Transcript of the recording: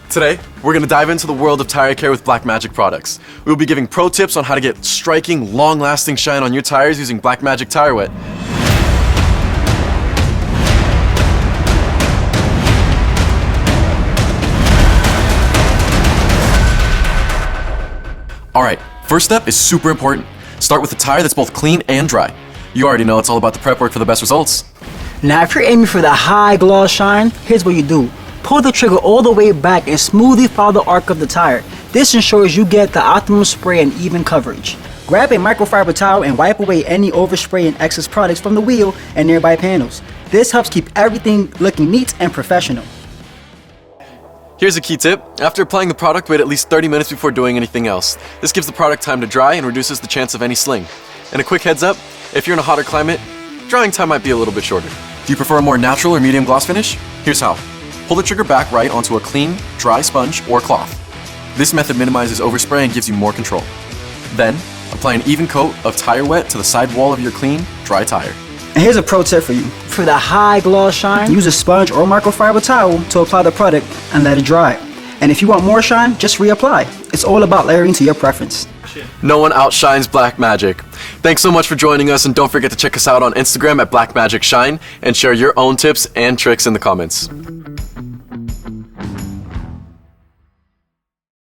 Today, we're going to dive into the world of tire care with Blackmagic products. We will be giving pro tips on how to get striking, long-lasting shine on your tires using Blackmagic Tire Wet. Alright, first step is super important. Start with a tire that's both clean and dry. You already know it's all about the prep work for the best results. Now if you're aiming for the high gloss shine, here's what you do. Pull the trigger all the way back and smoothly follow the arc of the tire. This ensures you get the optimum spray and even coverage. Grab a microfiber towel and wipe away any overspray and excess products from the wheel and nearby panels. This helps keep everything looking neat and professional. Here's a key tip. After applying the product, wait at least 30 minutes before doing anything else. This gives the product time to dry and reduces the chance of any sling. And a quick heads up, if you're in a hotter climate, drying time might be a little bit shorter. Do you prefer a more natural or medium gloss finish? Here's how. Pull the trigger back right onto a clean, dry sponge or cloth. This method minimizes overspray and gives you more control. Then, apply an even coat of tire wet to the side wall of your clean, dry tire. And here's a pro tip for you. For the high gloss shine, use a sponge or microfiber towel to apply the product and let it dry. And if you want more shine, just reapply. It's all about layering to your preference. No one outshines Blackmagic. Thanks so much for joining us, and don't forget to check us out on Instagram at Blackmagic Shine and share your own tips and tricks in the comments.